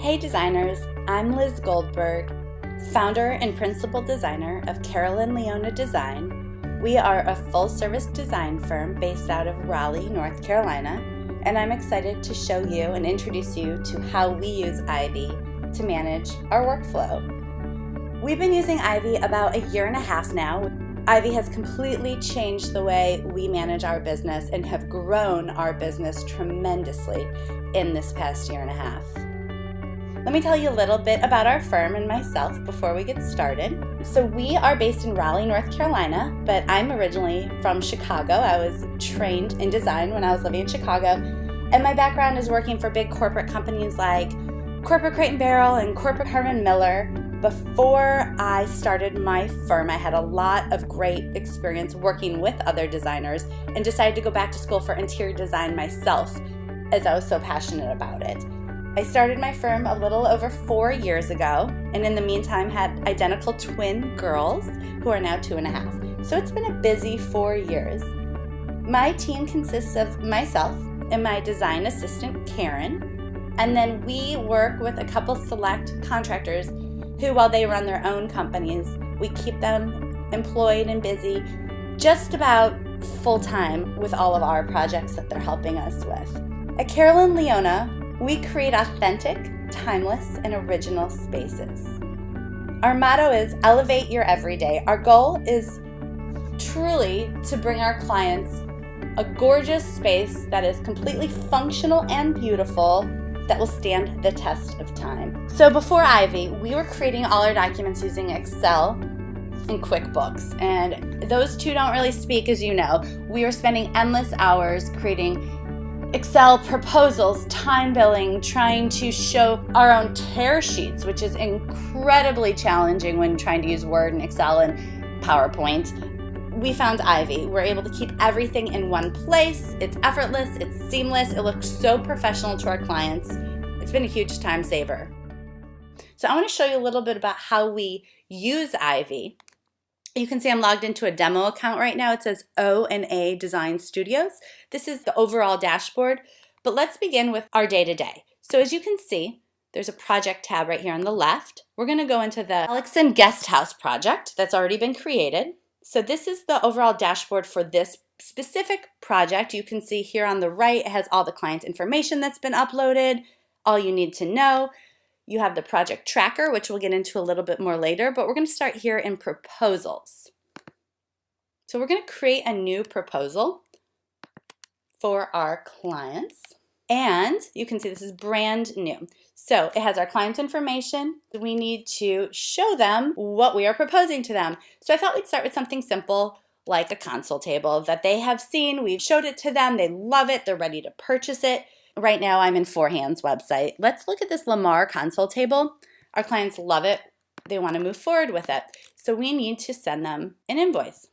Hey designers, I'm Liz Goldberg, founder and principal designer of CAROLYNLEONA Design. We are a full-service design firm based out of Raleigh, North Carolina, and I'm excited to show you and introduce you to how we use Ivy to manage our workflow. We've been using Ivy about a year and a half now. Ivy has completely changed the way we manage our business and have grown our business tremendously in this past year and a half. Let me tell you a little bit about our firm and myself before we get started. So we are based in Raleigh, North Carolina, but I'm originally from Chicago. I was trained in design when I was living in Chicago, and my background is working for big corporate companies like Corporate Crate & Barrel and Corporate Herman Miller. Before I started my firm, I had a lot of great experience working with other designers and decided to go back to school for interior design myself, as I was so passionate about it. I started my firm a little over 4 years ago, and in the meantime had identical twin girls who are now 2.5. So it's been a busy 4 years. My team consists of myself and my design assistant, Karen, and then we work with a couple select contractors who, while they run their own companies, we keep them employed and busy just about full-time with all of our projects that they're helping us with. At CAROLYNLEONA, we create authentic, timeless, and original spaces. Our motto is elevate your everyday. Our goal is truly to bring our clients a gorgeous space that is completely functional and beautiful that will stand the test of time. So before Ivy, we were creating all our documents using Excel and QuickBooks, and those two don't really speak, as you know. We were spending endless hours creating Excel proposals, time billing, trying to show our own tear sheets, which is incredibly challenging when trying to use Word and Excel and PowerPoint. We found Ivy. We're able to keep everything in one place. It's effortless, it's seamless, it looks so professional to our clients. It's been a huge time saver. So I want to show you a little bit about how we use Ivy. You can see I'm logged into a demo account right now. It says O&A Design Studios. This is the overall dashboard, but let's begin with our day-to-day. So as you can see, there's a project tab right here on the left. We're going to go into the Elixon Guest House project that's already been created. So this is the overall dashboard for this specific project. You can see here on the right, it has all the client information that's been uploaded, all you need to know. You have the project tracker, which we'll get into a little bit more later, but we're going to start here in proposals. So we're going to create a new proposal for our clients. And you can see this is brand new. So it has our client information. We need to show them what we are proposing to them. So I thought we'd start with something simple like a console table that they have seen. We've showed it to them. They love it. They're ready to purchase it. Right now I'm in Forehand's website. Let's look at this Lamar console table. Our clients love it. They want to move forward with it. So we need to send them an invoice.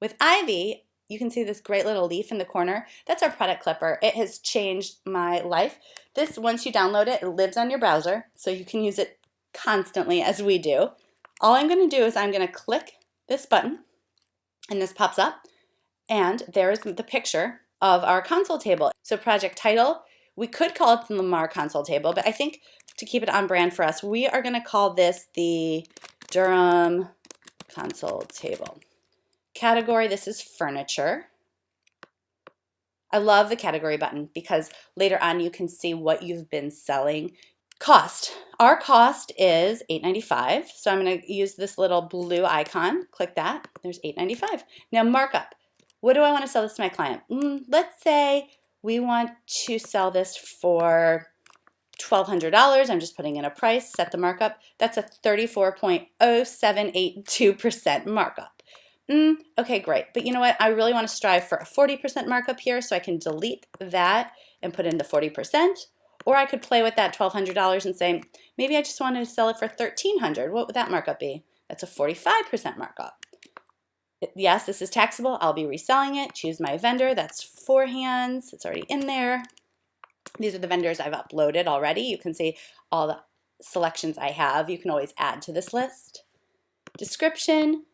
With Ivy, you can see this great little leaf in the corner. That's our product clipper. It has changed my life. This, once you download it, it lives on your browser, so you can use it constantly as we do. All I'm going to do is I'm going to click this button, and this pops up, and there's the picture of our console table. So project title, we could call it the Lamar console table, but I think to keep it on brand for us, we are going to call this the Durham console table. Category, this is furniture. I love the category button because later on you can see what you've been selling. Cost, our cost is $8.95, so I'm going to use this little blue icon. Click that, there's $8.95. Now markup. What do I want to sell this to my client? Let's say we want to sell this for $1,200. I'm just putting in a price, set the markup. That's a 34.0782% markup. Okay, great. But you know what? I really want to strive for a 40% markup here, so I can delete that and put in the 40%. Or I could play with that $1,200 and say, maybe I just want to sell it for $1,300. What would that markup be? That's a 45% markup. Yes, this is taxable. I'll be reselling it. Choose my vendor. That's Forehands. It's already in there. These are the vendors I've uploaded already. You can see all the selections I have. You can always add to this list. Description.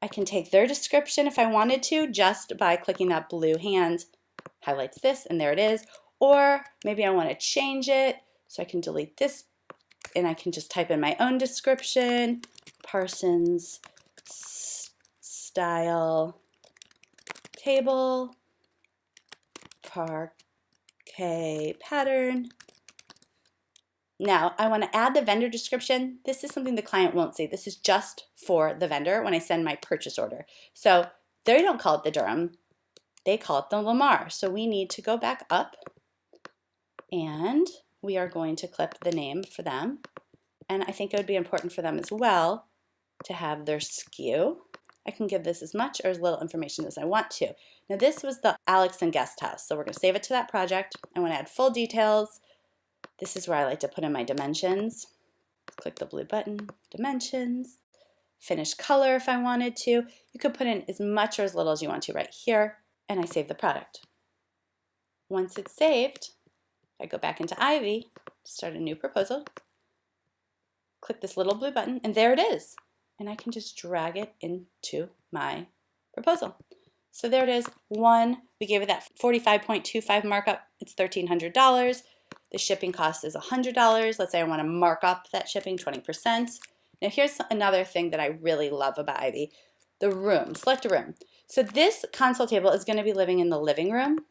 I can take their description if I wanted to just by clicking that blue hand. Highlights this, and there it is. Or maybe I want to change it So I can delete this and I can just type in my own description, Parsons style table, parquet pattern. Now I want to add the vendor description. This is something the client won't see. This is just for the vendor when I send my purchase order. So they don't call it the Durham, they call it the Lamar. So we need to go back up and we are going to clip the name for them. And I think it would be important for them as well to have their SKU. I can give this as much or as little information as I want to. Now this was the Alex and Guest House. So we're going to save it to that project. I want to add full details. This is where I like to put in my dimensions. Click the blue button, dimensions, finish color if I wanted to. You could put in as much or as little as you want to right here, and I save the product. Once it's saved, I go back into Ivy, start a new proposal, click this little blue button, and there it is. And I can just drag it into my proposal. So there it is, we gave it that 45.25 markup, it's $1,300. The shipping cost is $100. Let's say I want to mark up that shipping 20%. Now here's another thing that I really love about Ivy, the room, select a room. So this console table is going to be living in the living room.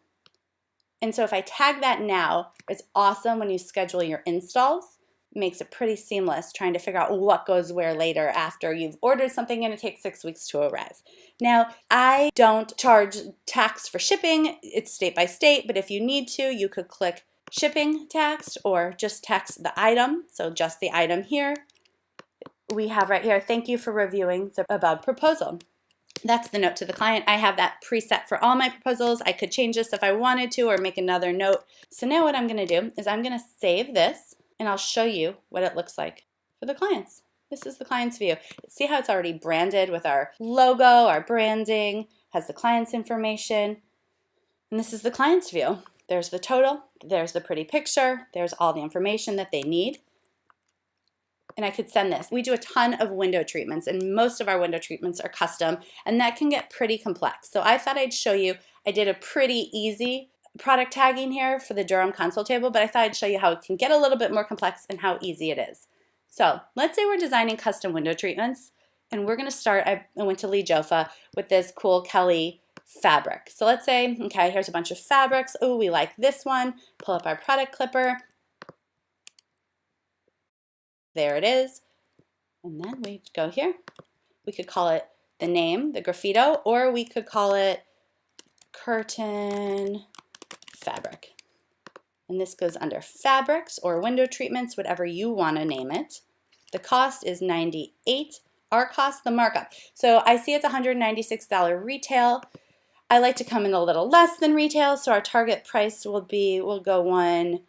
And so if I tag that now, it's awesome when you schedule your installs. It makes it pretty seamless trying to figure out what goes where later after you've ordered something and it takes 6 weeks to arrive. Now, I don't charge tax for shipping. It's state by state, but if you need to, you could click shipping tax or just tax the item, so just the item here. We have right here, thank you for reviewing the above proposal. That's the note to the client. I have that preset for all my proposals. I could change this if I wanted to or make another note. So now what I'm going to do is I'm going to save this and I'll show you what it looks like for the clients. This is the client's view. See how it's already branded with our logo, our branding, has the client's information, and this is the client's view. There's the total, there's the pretty picture, there's all the information that they need. And I could send this. We do a ton of window treatments and most of our window treatments are custom and that can get pretty complex. So I thought I'd show you, I did a pretty easy product tagging here for the Durham console table, but I thought I'd show you how it can get a little bit more complex and how easy it is. So let's say we're designing custom window treatments and we're gonna start, I went to Lee Joffa with this cool Kelly fabric. So let's say, okay, here's a bunch of fabrics. Oh, we like this one. Pull up our product clipper. There it is. And then we go here. We could call it the name, the graffito, or we could call it curtain fabric. And this goes under fabrics or window treatments, whatever you want to name it. The cost is $98. Our cost, the markup. So I see it's $196 retail. I like to come in a little less than retail, so our target price will go $186,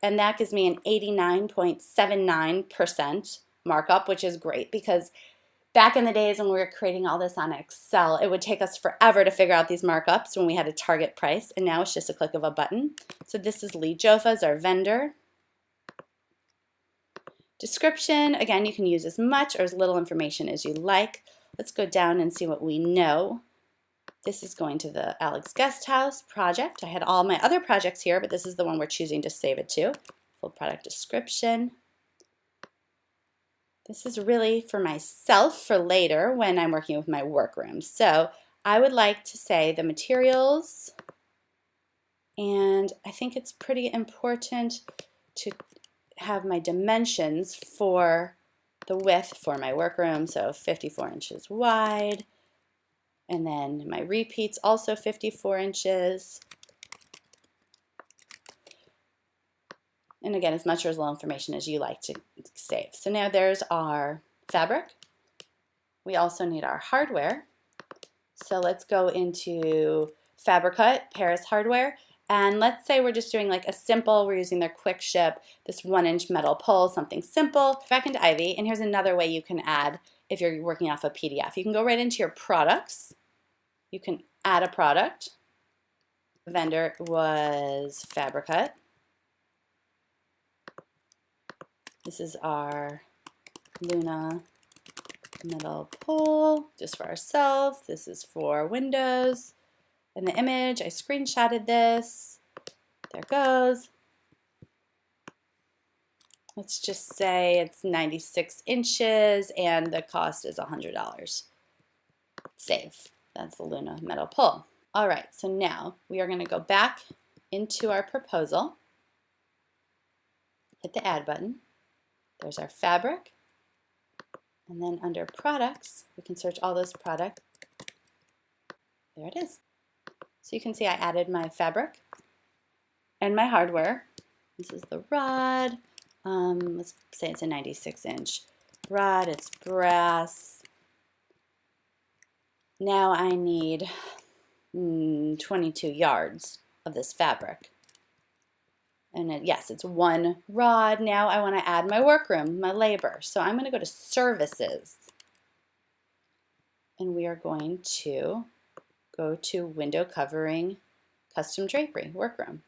and that gives me an 89.79% markup, which is great because back in the days when we were creating all this on Excel, it would take us forever to figure out these markups when we had a target price, and now it's just a click of a button. So this is Lee Joffa's, our vendor. Description, again, you can use as much or as little information as you like. Let's go down and see what we know. This is going to the Alex Guest House project. I had all my other projects here, but this is the one we're choosing to save it to. Full product description. This is really for myself for later when I'm working with my workroom. So I would like to say the materials, and I think it's pretty important to have my dimensions for the width for my workroom, so 54 inches wide. And then my repeats also 54 inches. And again, as much or as little information as you like to save. So now there's our fabric. We also need our hardware. So let's go into Fabricut, Paris Hardware. And let's say we're just doing like a simple, we're using their quick ship, this 1-inch metal pole, something simple. Back into Ivy, and here's another way you can add if you're working off a PDF. You can go right into your products. You can add a product. The vendor was Fabricut. This is our Luna metal pole, just for ourselves. This is for Windows. And the image, I screenshotted this. There it goes. let's just say it's 96 inches and the cost is $100. Save. That's the Luna metal pole. All right, so now we are going to go back into our proposal, hit the add button. There's our fabric. And then under products, we can search all those products. There it is. So you can see I added my fabric and my hardware. This is the rod. Let's say it's a 96-inch rod. It's brass. Now I need 22 yards of this fabric. And yes, it's one rod. Now I want to add my workroom, my labor. So I'm going to go to services. And we are going to go to window covering, custom drapery, workroom.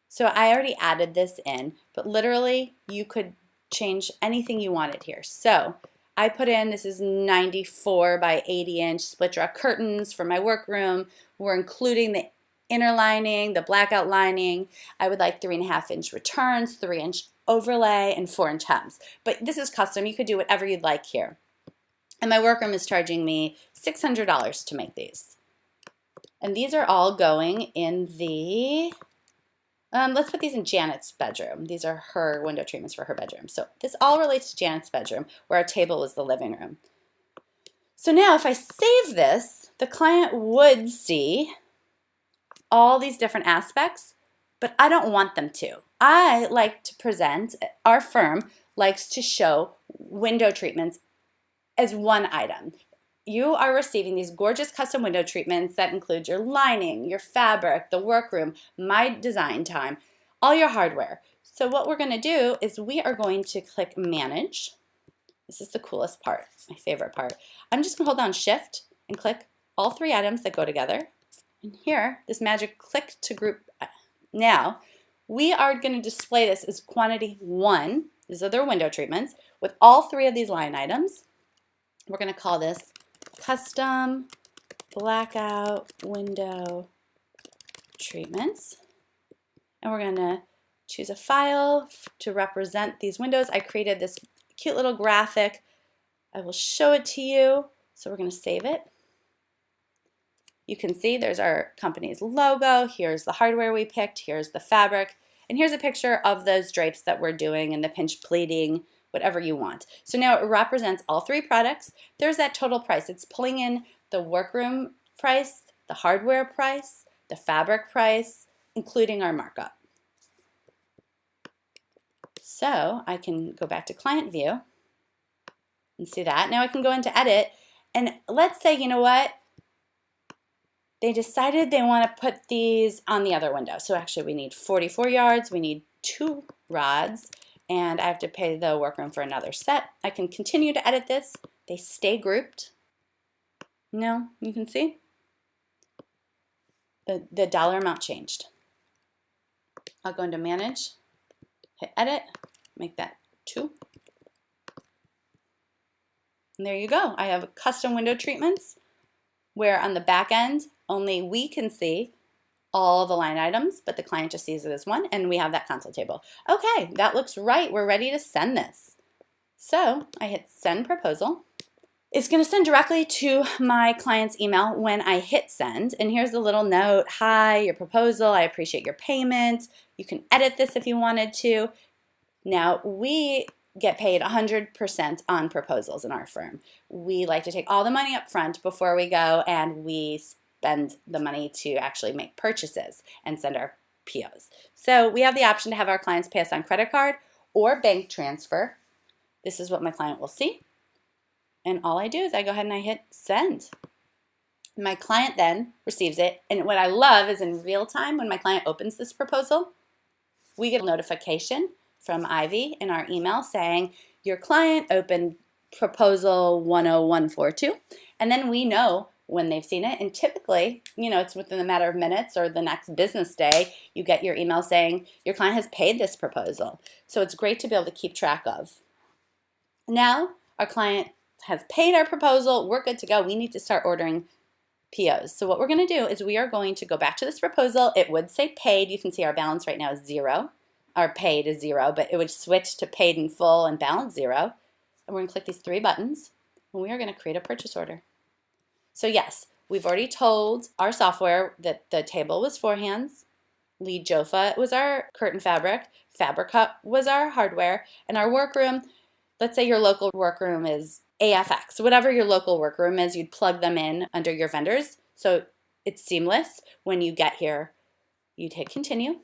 So I already added this in, but literally you could change anything you wanted here. So I put in, this is 94 by 80 inch split draw curtains for my workroom. We're including the inner lining, the blackout lining. I would like 3.5 inch returns, 3-inch overlay, and 4-inch hems. But this is custom. You could do whatever you'd like here. And my workroom is charging me $600 to make these. And these are all going in the, let's put these in Janet's bedroom. These are her window treatments for her bedroom. So this all relates to Janet's bedroom, where our table is the living room. So now if I save this, the client would see all these different aspects, but I don't want them to. I like to present, our firm likes to show window treatments as one item. You are receiving these gorgeous custom window treatments that include your lining, your fabric, the workroom, my design time, all your hardware. So what we're going to do is we are going to click Manage. This is the coolest part, my favorite part. I'm just going to hold down Shift and click all 3 items that go together. And here, this magic click to group. Now, we are going to display this as quantity 1. These are their window treatments with all 3 of these line items. We're going to call this Custom Blackout Window Treatments. And we're going to choose a file to represent these windows. I created this cute little graphic. I will show it to you. So we're going to save it. You can see there's our company's logo. Here's the hardware we picked. Here's the fabric. And here's a picture of those drapes that we're doing and the pinch pleating, whatever you want. So now it represents all 3 products. There's that total price. It's pulling in the workroom price, the hardware price, the fabric price, including our markup. So I can go back to client view and see that. Now I can go into edit, and let's say, you know what? They decided they want to put these on the other window. So actually we need 44 yards, we need 2 rods, and I have to pay the workroom for another set. I can continue to edit this. They stay grouped. No, you can see the dollar amount changed. I'll go into Manage, hit Edit, make that 2. And there you go. I have custom window treatments where on the back end, only we can see all the line items, but the client just sees it as one, and we have that console table. Okay, that looks right. We're ready to send this. So I hit Send Proposal. It's going to send directly to my client's email when I hit send. And here's the little note. Hi, your proposal. I appreciate your payment. You can edit this if you wanted to. Now, we get paid 100% on proposals in our firm. We like to take all the money up front before we go, and we spend the money to actually make purchases and send our POs. So we have the option to have our clients pay us on credit card or bank transfer. This is what my client will see. And all I do is I go ahead and I hit send. My client then receives it. And what I love is in real time, when my client opens this proposal, we get a notification from Ivy in our email saying, your client opened proposal 10142. And then we know when they've seen it. And typically, you know, it's within a matter of minutes or the next business day, you get your email saying your client has paid this proposal. So it's great to be able to keep track of. Now, our client has paid our proposal. We're good to go. We need to start ordering POs. So what we're going to do is we are going to go back to this proposal. It would say paid. You can see our balance right now is 0. our paid is 0, but it would switch to paid in full and balance 0. And we're going to click these 3 buttons, and we are going to create a purchase order. So yes, we've already told our software that the table was 4 hands, lead Jofa was our curtain fabric, fabric cut was our hardware, and our workroom, let's say your local workroom is AFX. Whatever your local workroom is, you'd plug them in under your vendors. So it's seamless. When you get here, you'd hit continue.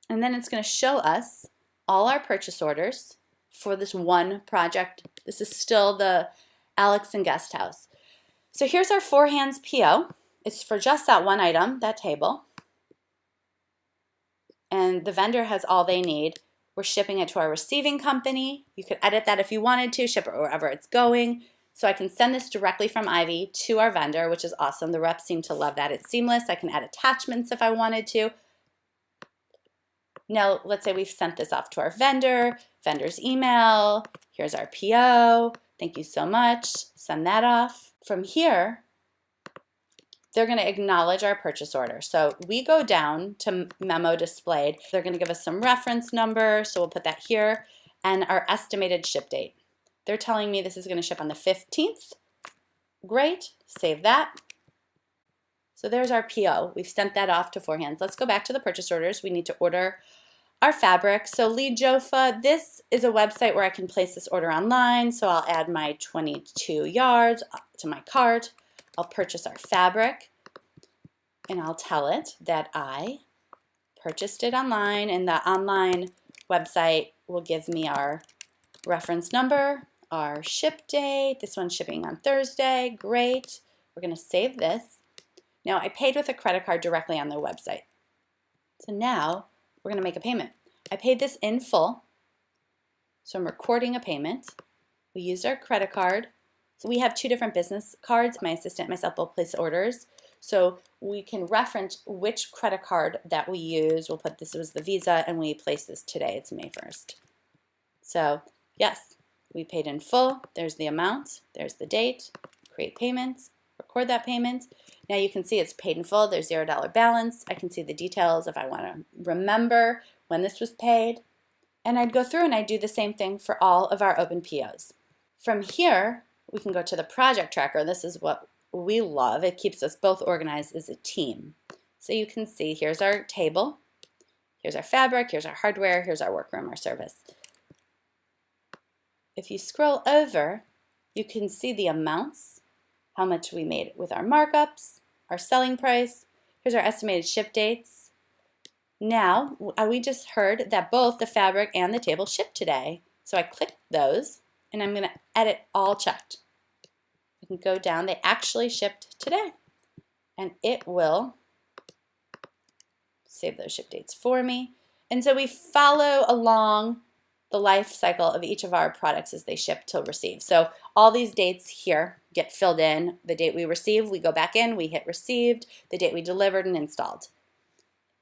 And then it's going to show us all our purchase orders for this one project. This is still the Alex and Guest House. So here's our 4 hands PO. It's for just that one item, that table. And the vendor has all they need. We're shipping it to our receiving company. You could edit that if you wanted to, ship it wherever it's going. So I can send this directly from Ivy to our vendor, which is awesome. The reps seem to love that. It's seamless. I can add attachments if I wanted to. Now, let's say we've sent this off to our vendor, vendor's email. Here's our PO. Thank you so much. Send that off. From here, they're going to acknowledge our purchase order. So we go down to memo displayed. They're going to give us some reference number, so we'll put that here, and our estimated ship date. They're telling me this is going to ship on the 15th. Great, save that. So there's our PO. We've sent that off to 4 hands. Let's go back to the purchase orders. We need to order our fabric. So Lead Jofa, this is a website where I can place this order online. So I'll add my 22 yards to my cart. I'll purchase our fabric, and I'll tell it that I purchased it online, and the online website will give me our reference number, our ship date. This one's shipping on Thursday. Great. We're going to save this. Now, I paid with a credit card directly on their website. So now we're going to make a payment. I paid this in full, so I'm recording a payment. We used our credit card. So we have 2 different business cards. My assistant and myself will place orders. So we can reference which credit card that we use. We'll put this was the Visa, and we placed this today. It's May 1st. So yes, we paid in full. There's the amount. There's the date. Create payments. Record that payment. Now you can see it's paid in full. There's $0 balance. I can see the details if I want to remember when this was paid. And I'd go through and I'd do the same thing for all of our open POs. From here, we can go to the project tracker. This is what we love. It keeps us both organized as a team. So you can see here's our table, here's our fabric, here's our hardware, here's our workroom, our service. If you scroll over, you can see the amounts, how much we made with our markups, our selling price. Here's our estimated ship dates. Now, we just heard that both the fabric and the table shipped today. So I click those, and I'm going to edit all checked. I can go down. They actually shipped today, and it will save those ship dates for me. And so we follow along the life cycle of each of our products as they ship till receive. So all these dates here get filled in. The date we receive, we go back in, we hit received, the date we delivered and installed.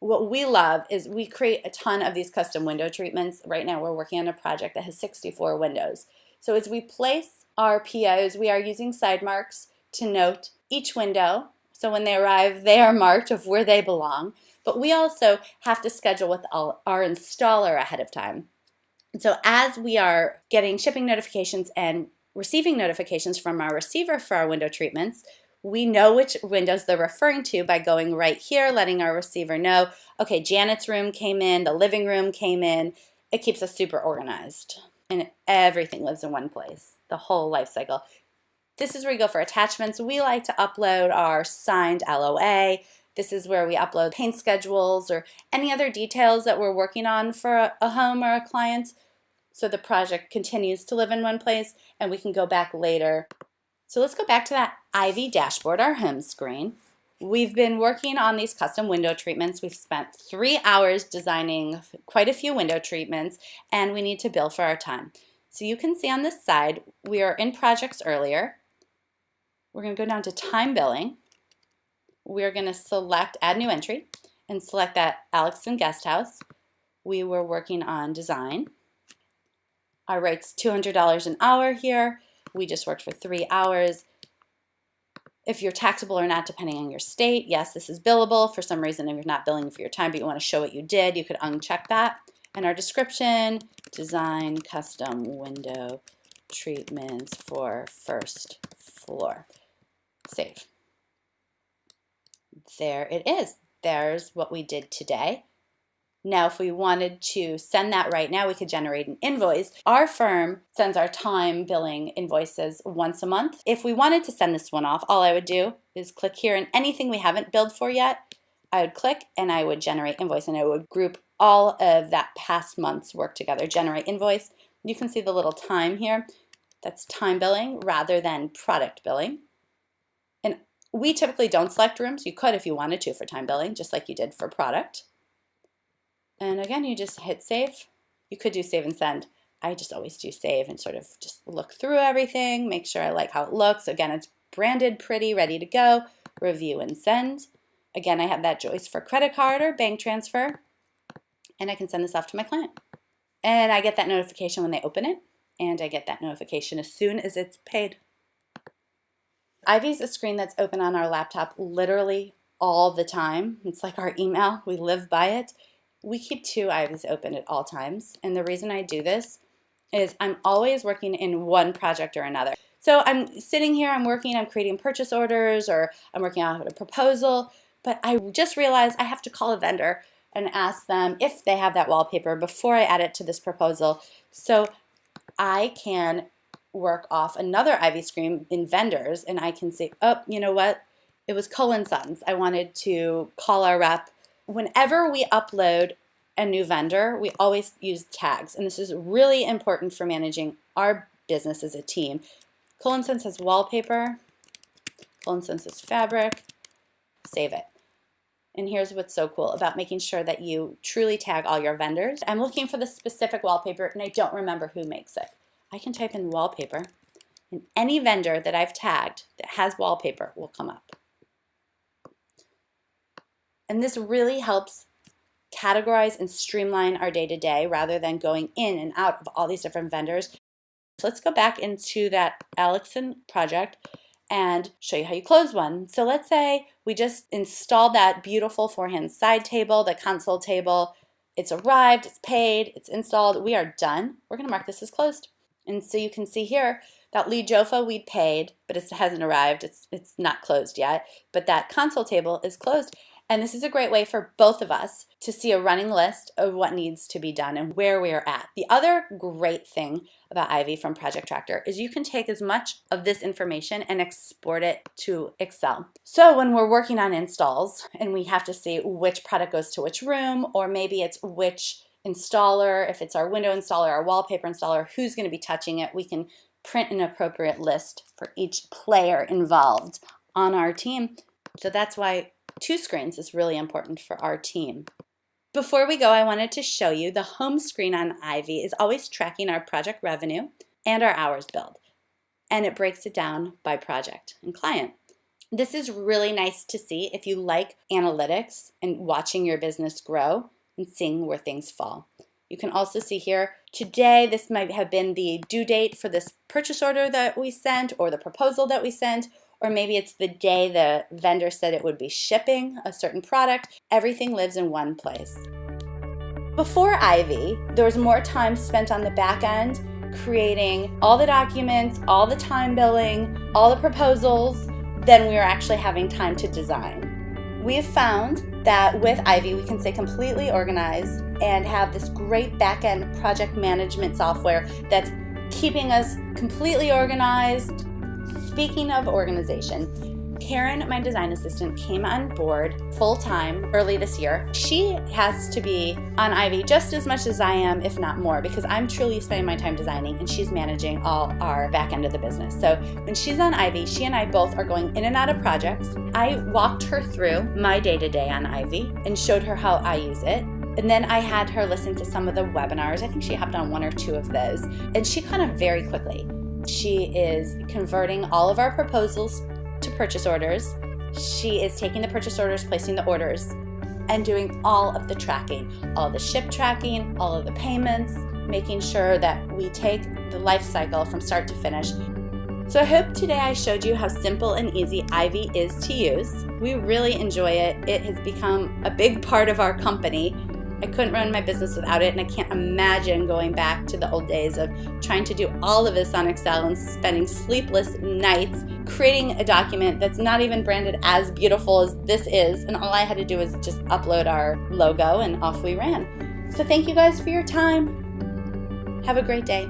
What we love is we create a ton of these custom window treatments. Right now we're working on a project that has 64 windows. So as we place our POs, we are using side marks to note each window. So when they arrive, they are marked of where they belong. But we also have to schedule with our installer ahead of time. And so as we are getting shipping notifications and receiving notifications from our receiver for our window treatments, we know which windows they're referring to by going right here, letting our receiver know, okay, Janet's room came in, the living room came in. It keeps us super organized. And everything lives in one place, the whole life cycle. This is where we go for attachments. We like to upload our signed LOA. This is where we upload paint schedules or any other details that we're working on for a home or a client. So the project continues to live in one place and we can go back later. So let's go back to that Ivy dashboard, our home screen. We've been working on these custom window treatments. We've spent 3 hours designing quite a few window treatments, and we need to bill for our time. So you can see on this side, we are in projects earlier. We're going to go down to time billing. We're going to select add new entry and select that Alex and Guest House. We were working on design. Our rate's $200 an hour here. We just worked for 3 hours. If you're taxable or not, depending on your state, yes, this is billable. For some reason, if you're not billing for your time, but you want to show what you did, you could uncheck that. And our description, design custom window treatments for first floor. Save. There it is. There's what we did today. Now, if we wanted to send that right now, we could generate an invoice. Our firm sends our time billing invoices once a month. If we wanted to send this one off, all I would do is click here, and anything we haven't billed for yet, I would click and I would generate invoice, and I would group all of that past month's work together, generate invoice. You can see the little time here. That's time billing rather than product billing. And we typically don't select rooms. You could if you wanted to for time billing, just like you did for product. And again, you just hit save. You could do save and send. I just always do save and sort of just look through everything, make sure I like how it looks. Again, it's branded pretty, ready to go. Review and send. Again, I have that choice for credit card or bank transfer, and I can send this off to my client. And I get that notification when they open it, and I get that notification as soon as it's paid. Ivy's a screen that's open on our laptop literally all the time. It's like our email. We live by it. We keep 2 Ivies open at all times, and the reason I do this is I'm always working in one project or another. So I'm sitting here, I'm working, I'm creating purchase orders, or I'm working on a proposal, but I just realized I have to call a vendor and ask them if they have that wallpaper before I add it to this proposal, so I can work off another Ivy screen in vendors, and I can say, oh, you know what? It was Cole & Sons. I wanted to call our rep. Whenever we upload a new vendor, we always use tags, and this is really important for managing our business as a team. Cole & Sons has wallpaper, Cole & Sons has fabric, save it. And here's what's so cool about making sure that you truly tag all your vendors. I'm looking for the specific wallpaper, and I don't remember who makes it. I can type in wallpaper, and any vendor that I've tagged that has wallpaper will come up. And this really helps categorize and streamline our day-to-day rather than going in and out of all these different vendors. So let's go back into that Alexson project and show you how you close one. So let's say we just installed that beautiful forehand side table, the console table. It's arrived, it's paid, it's installed, we are done. We're gonna mark this as closed. And so you can see here that lead Jofa we paid, but it hasn't arrived, it's not closed yet, but that console table is closed. And this is a great way for both of us to see a running list of what needs to be done and where we are at. The other great thing about Ivy from Project Tractor is you can take as much of this information and export it to Excel. So when we're working on installs and we have to see which product goes to which room, or maybe it's which installer, if it's our window installer, our wallpaper installer, who's going to be touching it, we can print an appropriate list for each player involved on our team. So that's why 2 screens is really important for our team. Before we go, I wanted to show you the home screen on Ivy is always tracking our project revenue and our hours billed, and it breaks it down by project and client. This is really nice to see if you like analytics and watching your business grow and seeing where things fall. You can also see here, today this might have been the due date for this purchase order that we sent or the proposal that we sent, or maybe it's the day the vendor said it would be shipping a certain product. Everything lives in one place. Before Ivy, there was more time spent on the back end creating all the documents, all the time billing, all the proposals, than we were actually having time to design. We have found that with Ivy, we can stay completely organized and have this great back-end project management software that's keeping us completely organized. Speaking of organization, Karen, my design assistant, came on board full-time early this year. She has to be on Ivy just as much as I am, if not more, because I'm truly spending my time designing and she's managing all our back end of the business. So when she's on Ivy, she and I both are going in and out of projects. I walked her through my day-to-day on Ivy and showed her how I use it. And then I had her listen to some of the webinars. I think she hopped on 1 or 2 of those. And she caught on very quickly. She is converting all of our proposals to purchase orders. She is taking the purchase orders, placing the orders, and doing all of the tracking, all the ship tracking, all of the payments, making sure that we take the life cycle from start to finish. So I hope today I showed you how simple and easy Ivy is to use. We really enjoy it. It has become a big part of our company. I couldn't run my business without it, and I can't imagine going back to the old days of trying to do all of this on Excel and spending sleepless nights creating a document that's not even branded as beautiful as this is, and all I had to do was just upload our logo and off we ran. So thank you guys for your time. Have a great day.